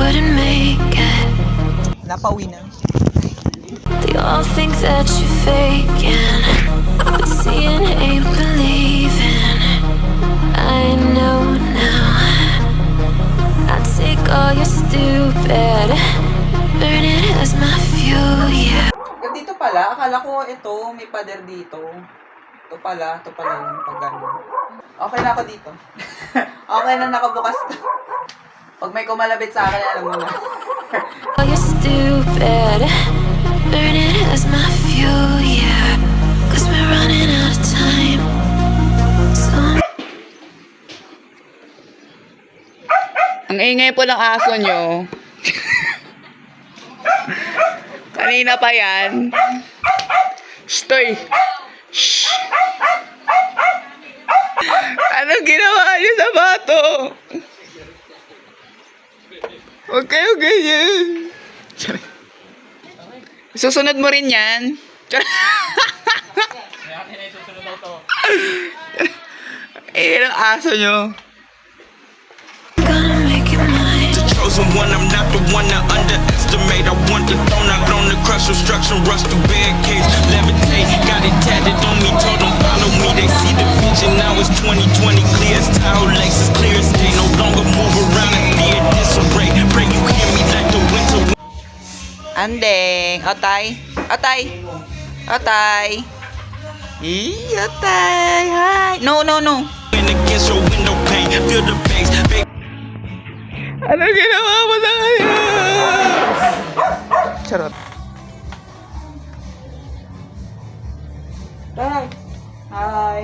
wouldn't make it. Napauwi na. They all think that you're faking, but seeing ain't believing. I know now. I take all your stupid, burn it as my fuel, yeah. Dito pala, akala ko ito, may pader dito. Ito pala yung pag-ano. Okay na ako dito. Okay na, nakabukas to. Pag may kumalabit sa akin, alam mo na. All your stupid, burn it as my fuel, yeah. 'Cause we're running out of time. So Ang ingay po ng aso nyo. Kanina pa yan. Stoy! Shh! Anong ginawa niyo sa bato? Huwag kayo ganyan. Susunod mo rin yan. Eh, ang aso nyo. gonna make it mine. Chosen one, I'm not the one to underestimate. I want the throne out on the crush, obstruction, rush through barricades, levitate. Got it tatted on me, told them follow me. They see the vision, now it's 2020, clear as Tahoe lakes, as clear as day. No longer move around in fear, disarray. Pray you hear me like the winter. Andeng, Otay. Otay. Otay. Otay. Hi. No. Wind against your window pane, feel the bass, baby. Ano ginawa mo sa kanya? Charot. Hi.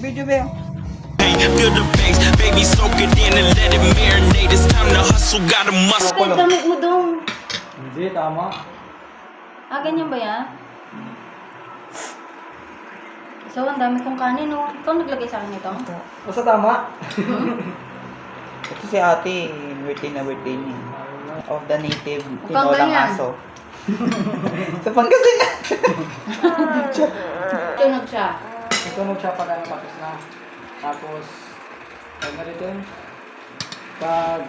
Video ba yun? Feel the bass, baby, soak it in and let it marinate. It's time to hustle, got a muscle. Bakit damit mo dong? Hindi, tama. Ah, ganyan ba yan? So, ang dami kong kanin, no? Ikaw naglagay sa akin ito? Basta tama. Ito si ate, birthday niya. Of the native Mukhang tinolang ganyan. aso. Sa Pangasinan. Tunog siya. Tunog siya pag ano tapos na. Tapos, pag narito yun.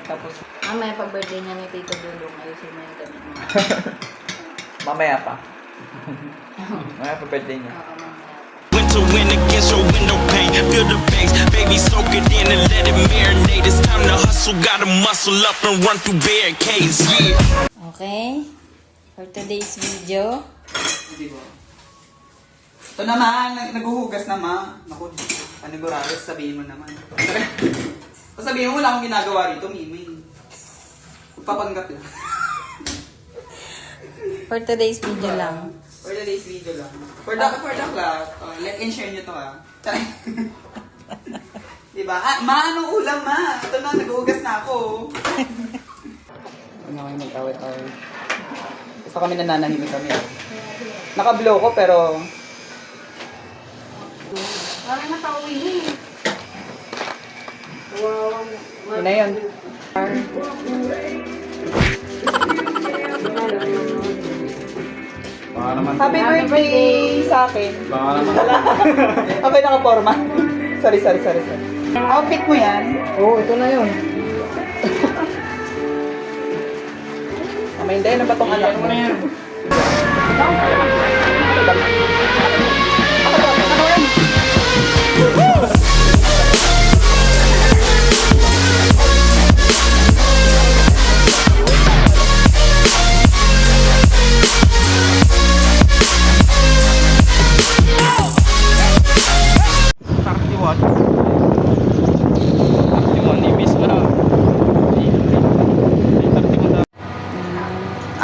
Tapos, Mamaya pag birthday niya ni Tito Dulong, ayusin mo yung damit mo. Mamaya pa. Mamaya pa birthday niya. Oo, mamaya. Winter wind against your window pane, feel the bass, baby, soak it in and let it marinate. It's time to hustle, gotta muscle up and run through barricades, yeah. Okay. For today's video, Ito naman, naghuhugas naman. Naku, panigurado, sabihin mo naman. Sabihin mo, wala akong ginagawa rito, Mimi. Papanggap lang. for today's video lang. For today's video lang. For the class, let and share nyo to ha. Diba? Ah, anong ulam ma? Ito na, naghuhugas na ako. Ano kayo mag-awit-awit? Gusto kami nananahimik kami. Naka-blow ko pero... Parang nakauwi niya. Yun na yun. baka naman. Happy birthday sa akin. Baka naman. Okay, naka-forma. Sorry. Outfit mo yan? Oo, ito na yun. Hindi, ano ba tong anak mo? Ano yan?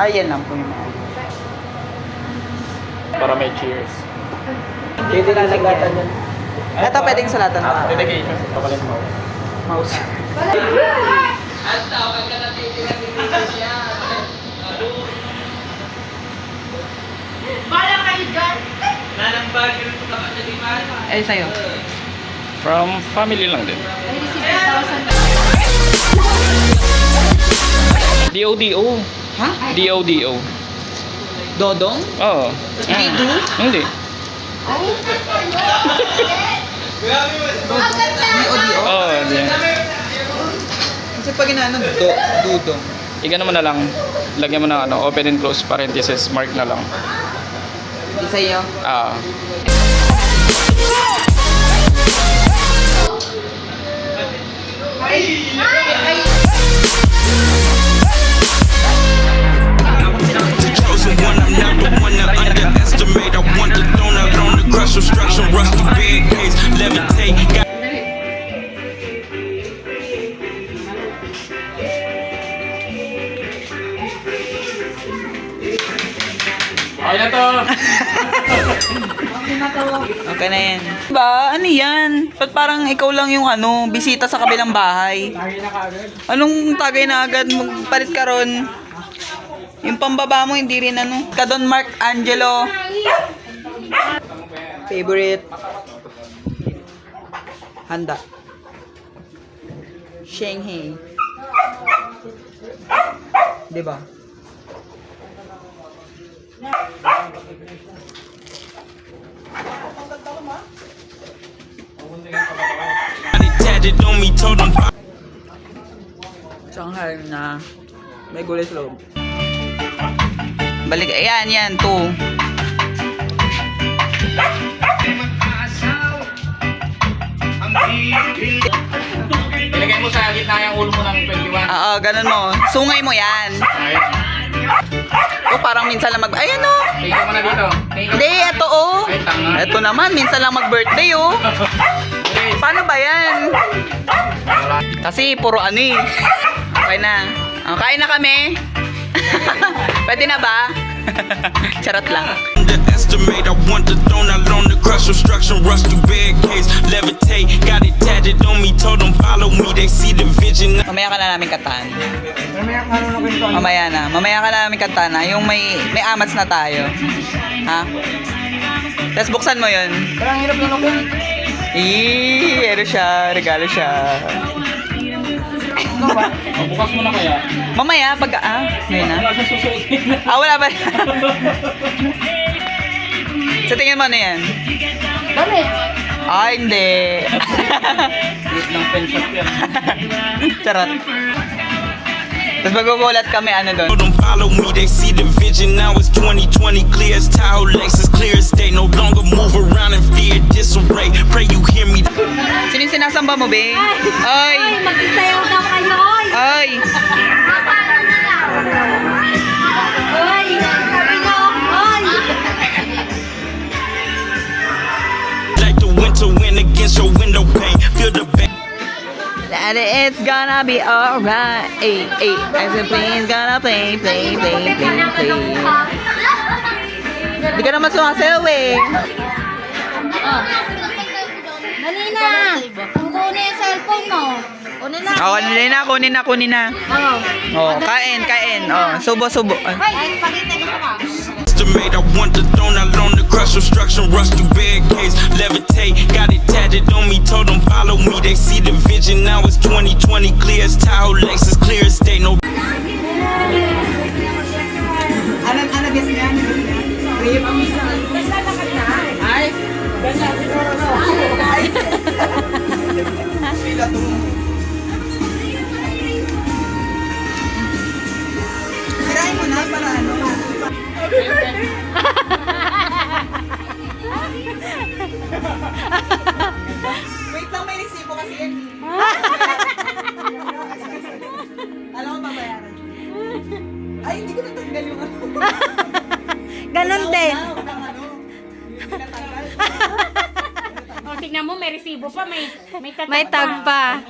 Ayan lang po yung mga. Para may cheers. Pwede na salatan yan. Ito pwedeng salatan pa. Dedication. Kapalit mo. Mouse. Eh, sa'yo. From family lang din. I received 2,000. DODO. Ha? DODO. Dodong? Oo. Dido? Hindi. D-O-D-O? Oo, hindi. Kasi pag inaano, dudong. igano mo na lang. Lagyan mo ng ano, open and close parenthesis, mark na lang. Isa iyo. Ah. The chosen one, I'm not the one to underestimate. I want the throne, I learn to crush obstruction, rush through barricades, levitate. Got Okay na to. Okay na yan. Ba, ano yan? Ba't parang ikaw lang yung ano, bisita sa kabilang bahay? Tagay na kaagad. Anong tagay na agad? Magpalit ka ron. Yung pambaba mo, hindi rin ano. Ka Don Mark Angelo. Favorite. Handa. Shanghai. Diba? it tatted on me, told them. Shanghai na may gulay sa loob. Balik, ayan, yan, 2. Ilagay mo sa gitna yung ulo mo ng 21. Oo, ganun mo. Sungay mo yan. Ayun. O, parang minsan lang Ayan o. Tingin mo na dito. Hindi, eto o. Ay, tanga. Eto naman, minsan lang mag-birthday o. Paano ba yan? Kasi puro ano eh. Okay na. Kain na kami. Pwede na ba? Charot lang. Underestimate, I want the throne, I learn to crush obstruction, rush through barricades, levitate. Got it tatted on me, told them follow me, they see the vision. Mamaya ka na namin kantahan. Mamaya na. Mamaya ka na namin kantahan na. Yung may amats na tayo. Ha? Tapos buksan mo yun. Parang hirap lang ako. Ano siya. Regalo siya. Bukas mo na kaya. Mamaya, pag... ngayon na. Wala siya susuotin. Wala ba? Sa tingin mo ano yan? Damit. Hindi. Liit ng pen shop yan. Charot. Tapos magugulat kami, ano doon. Told them follow me, they see the vision. Now it's 2020, clear as Tahoe, Lexus, clear as day. No longer move around in fear, disarray. Pray you hear me. Sino yung sinasamba mo, be? Ay! Magsasayaw daw kayo, oy! Ay! Oy! Sabi niyo, oy! Like the winter wind against your window pane. Feel the pain. That it's gonna be alright. Ay, ay. I said, please gonna play. Hindi ka naman sumasayaw eh. Dali na! Kung kunin yung cellphone mo. Kunin na. Kunin na. Oo. Kain. Subo. Ay, pagkita dito ka. Estimate, I want the throne, I learn to crush obstruction, rush through barricades, levitate. Got it tatted on me, told them follow me, they see the vision. Now it's 2020, clear as Tahoe, Lexus, clear as day. No. Ano guess niya? Rip? Ay? Sila to. Sirain mo na para ano. Wait lang, may resibo kasi yan. Alam mo babayaran. Ay, hindi ko natanggal yung ano. Ganon din. O, tignan mo, may resibo pa, May tag pa.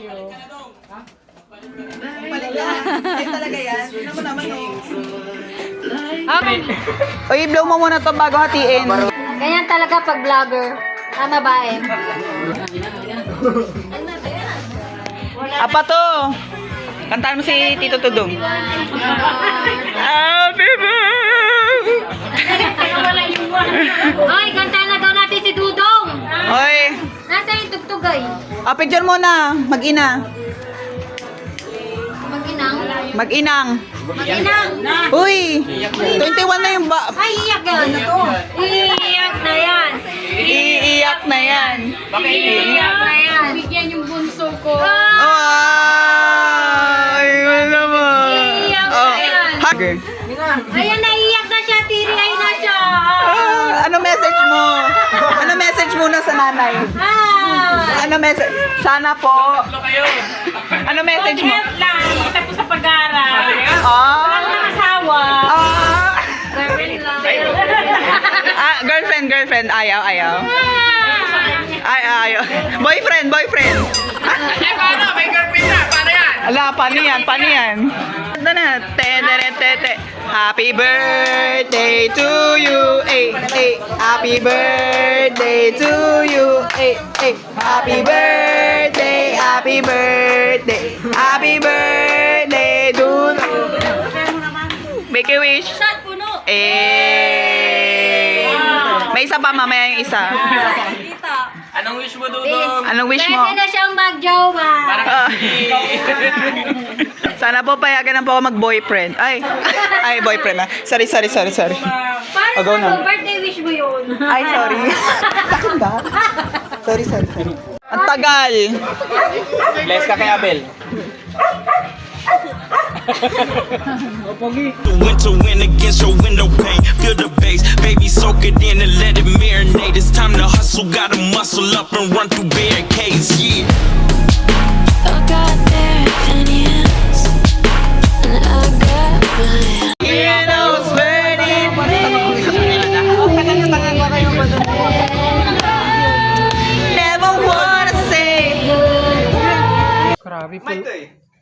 Balik lang. Ay, talaga yan. Tignan mo naman, no. Okay. Uy, blow mo muna to bago hatiin. Ganyan talaga pag vlogger. Tama ba eh? Apa to? Kantahan mo si Tito Tudong. Happy birthday! Ay, kantahan na daw natin si Dudong. Oy, Nasa yung tugtugay. picture muna. Mag-ina. Mag-inang. Mag-inang. Mag-inang. Uy, 21 na yung Ay, iyak yan. Iiyak na yan. Iiyak na yan. Iiyak na yan. bigyan yung bunso ko. Ay, wala naman. Iiyak Oh. Ayan, naiyak na siya, tiri-ay na siya. Ano message mo? Ano message muna sa nanay? Ano message? Sana po. Ano message mo? Mag-help lang, tapos sa pag-aaral. Ah. Walang asawa. Ah. Ah. Girlfriend. Ayaw. Ayaw. Boyfriend. Paano? May girlfriend na. Paano yan? Ala, paano yan? Ito na. Te. Happy birthday to you. Happy birthday to you. Happy birthday. Happy birthday to you. Make a wish. Shot puno. May isa pa, mamaya yung isa. Dito. Anong wish mo, Dudong? Anong wish mo? Pwede na siyang mag-jowa. Ah. Sana po payagan na po ako mag-boyfriend. Ay, boyfriend na. Sorry. Paano Go na. birthday wish mo yun? Ay, sorry. Sakit ba? Sorry. Ang tagal. Bless ka kay Abel. The winter wind against your window pane. Feel the bass, baby, soak it in and let it marinate. It's time to hustle, gotta muscle up and run through barricades. Yeah. I got their opinions, and I got mine. You know, sweaty. Never wanna say. Grabe,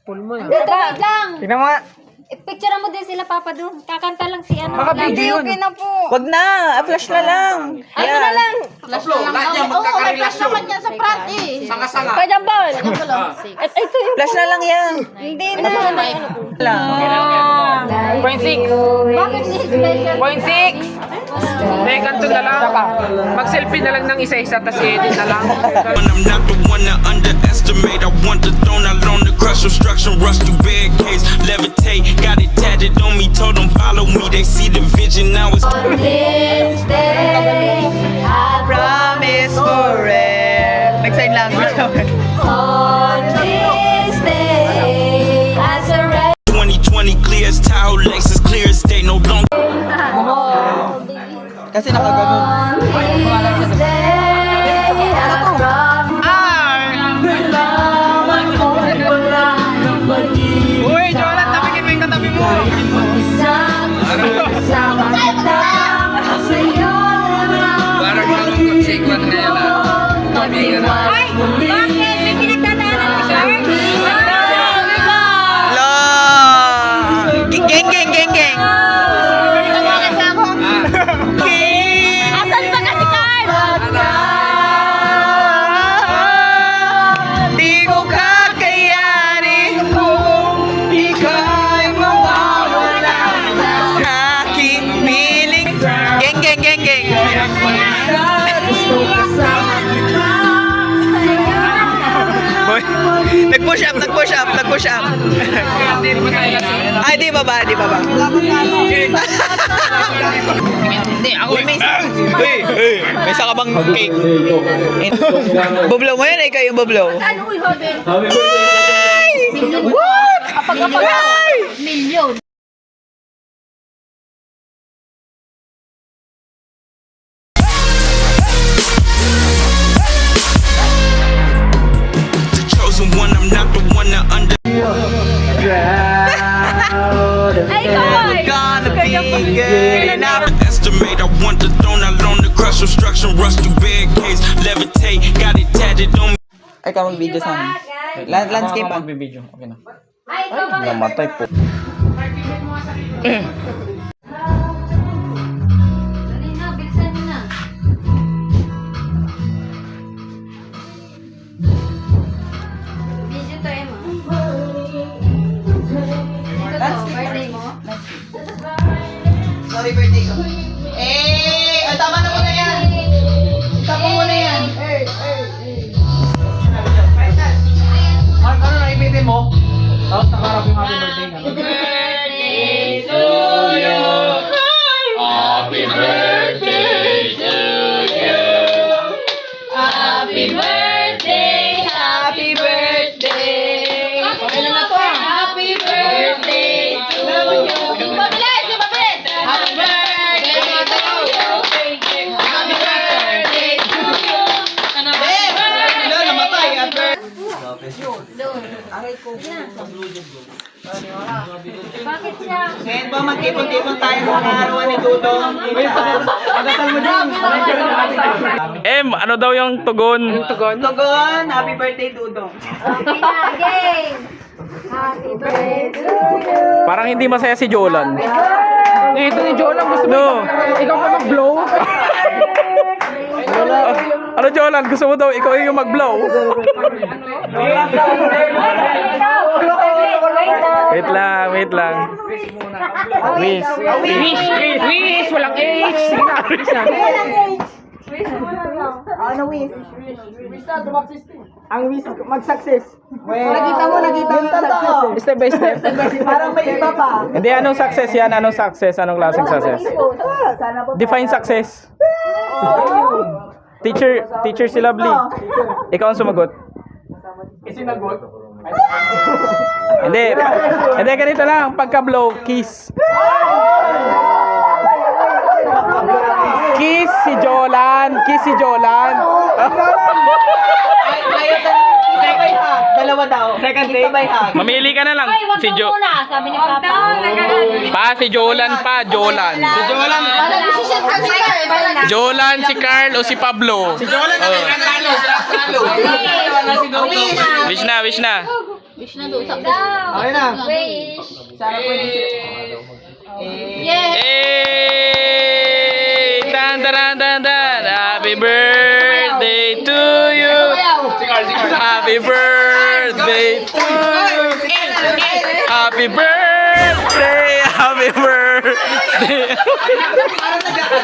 full mo na. Dito, wait lang. Tingnan mo nga. Picture mo din sila, Papa, doon. Kakanta lang si ano. Baka video yun. Okay na po. Wag na, flash na lang. Ano na lang? Flash lang. Lahat yan, magkakarelasyon. yan sa prat eh. Sanga-sanga. Kaya ball. Ito yung... Flash na lang yan. Hindi na. Lang. 0.6. Bakit ni special? 0.6. May ganito na lang. Mag-selfie na lang ng isa-isa, tas i-edit na lang. When I'm not the one to underestimate, I want the throne, I loan the crush obstruction, rush through barricades, levitate, got it tatted on me, told them follow me, they see the vision, now it's This day, I Promise forever. Nag-sign language naman. on this day, I surrender. 2020 clear as towel, Lexus clear as day, no longer Kasi nakaganon. On this day, I promise. Uy, Jolan, tabigin mo yung katabi mo. Sama kita sa'yo naman. Parang nalungkot si Kwan ngayon na. Ay! Bakit? May pinagdadaanan si Sir? Lo! Geng. Asan ba kasi Carl? Di ko kakayanin kung ika'y mawawala sa aking piling. Geng. Boy, nag-push up. Ay, di ba ba? Hindi, ako Uy, may isa ka bang cake? Bublo mo yan, ikaw yung bublo. Ano uy, Hoben? What? Kapag milyon. the chosen one, I'm not the one to under. Ay, ikaw Gonna be good enough. Estimate, I want the throne, I loan the crush obstruction, rush through barricades, levitate, got it tatted on me. Ay, ka mag-video sa amin. Landscape ah. Magbibideo. Okay na. Ay, ikaw ba? Namatay po. Dali na, bilisan mo na. Video to, Emma. Ito to, birthday mo. Sorry, birthday ko. Ay, tama na muna yan. Tama muna yan. Mark, ano na ipitin mo? Tapos nakarap yung happy birthday na. Happy birthday. Okay na to. Happy birthday to you. Mabilis! Mabilis! Aray ko. Bakit siya? Ngayon ba magtipon-tipon tayo sa arawan ni Dudong? Pagkasal mo dyan. Ano daw yung tugon? Tugon, happy birthday Dudong. Again! Happy birthday to you! Parang hindi masaya si Jolan. Ito ni Jolan, gusto mo No. ikaw ka mag-blow? Ano Jolan? Gusto mo daw ikaw yung mag-blow? Wait lang, wait lang. Wish. Wish! Walang H! Sige na, wish na. Ano wish? Ang wish, mag-success. Nakita mo yung success. Step by step. Parang may iba pa. Hindi, anong success yan? Anong success? Anong klaseng success? Sana po. Define success. Teacher si Lovely. Ikaw ang sumagot. Isinagot. Hindi. Hindi, ganito lang. Pagka-blow, kiss. Kiss si Jolan. Kiss si Jolan. Ayaw sabay hug. Dalawa daw. Second take. Sabay hug. Mamili ka na lang. Ay, wag Si daw muna, sabi ni Papa. Si Jolan pa. Jolan. Jolan, si Carl o si Pablo. Si Jolan na Wish na, wish na. Wish na doon. Okay na. Wish. Sana pwede sila. Yes. Hey! Dan, dan, dan, dan. Happy birthday to you. Happy birthday to you. Happy birthday. Happy birthday.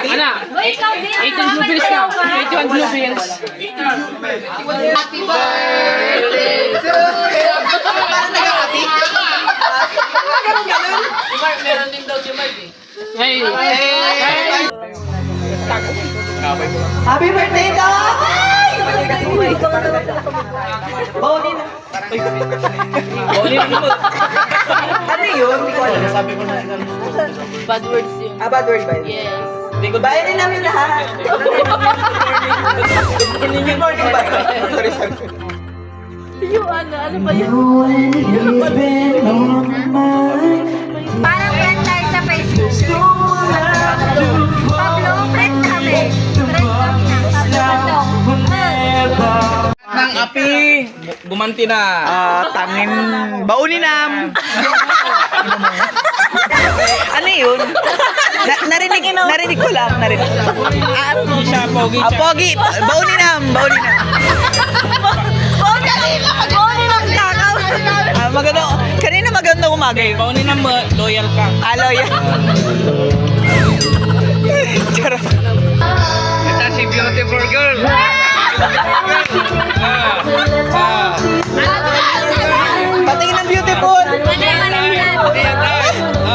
Ana, Uy, ikaw din. 81 blue pills na. 81 blue pills. Happy birthday to you. Hey! Happy birthday dog! Bawli na. Ano yun? Hindi ko alam. Sabi ko na. Bad words yun. Bad word ba yun? Yes. Bayanin namin lahat. Good morning ba? Sorry. Yung ano ba yun? Parang friend tayo sa Facebook. Pablo, friend kami. Friend kami. Pablo. Nang api. Gumanti na. Tangin. Bauninam. Ano yun? Narinig ko lang. Siya, pogi siya. Pogi. Bauninam. Bauninam kakaw. Kanina maganda umaga yun. Paunin na mo, loyal ka. Loyal. Charot. Ito si beautiful girl. Patingin ng beautiful.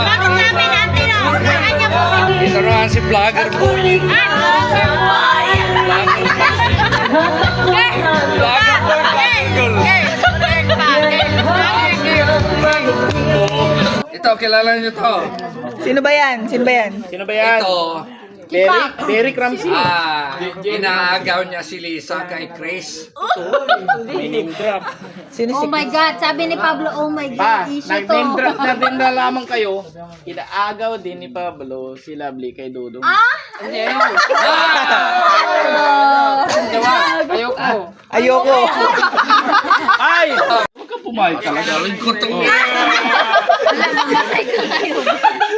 Bakit sabi natin o? Kanya po. Ito naman si vlogger boy. Ito, kilala niyo to. Sino ba yan? Sino ba yan? Ito, Derek Ramsey. inaagaw niya si Lisa kay Chris. Sino Oh my God, sabi ni Pablo, oh my Pa, God, issue to. nag-name drop na din na lamang kayo. Inaagaw din ni Pablo si Lovely kay Dudong. Ayoko. Ay! Huwag ka pumayag talaga.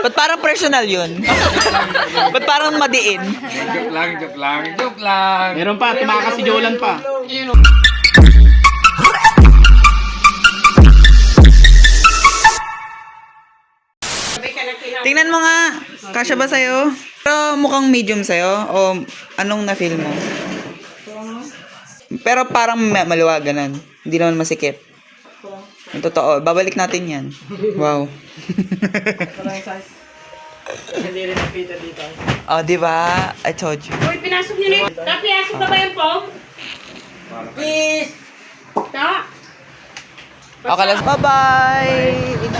Ba't parang personal yun? Ba't parang madiin? Joke lang. Meron pa, tumakas si Jolan pa. Tingnan mo nga. Kasya ba sa'yo? Pero mukhang medium sa'yo? O anong na-feel mo? Pero parang maluwag, ganun. Hindi naman masikip. Yung totoo. Babalik natin yan. Wow. Hindi rin nakita dito. Oh, di ba? I told you. Uy, pinasok niyo na yun. Pinasok na ba yung phone? Peace! Ta? Okay, let's bye-bye!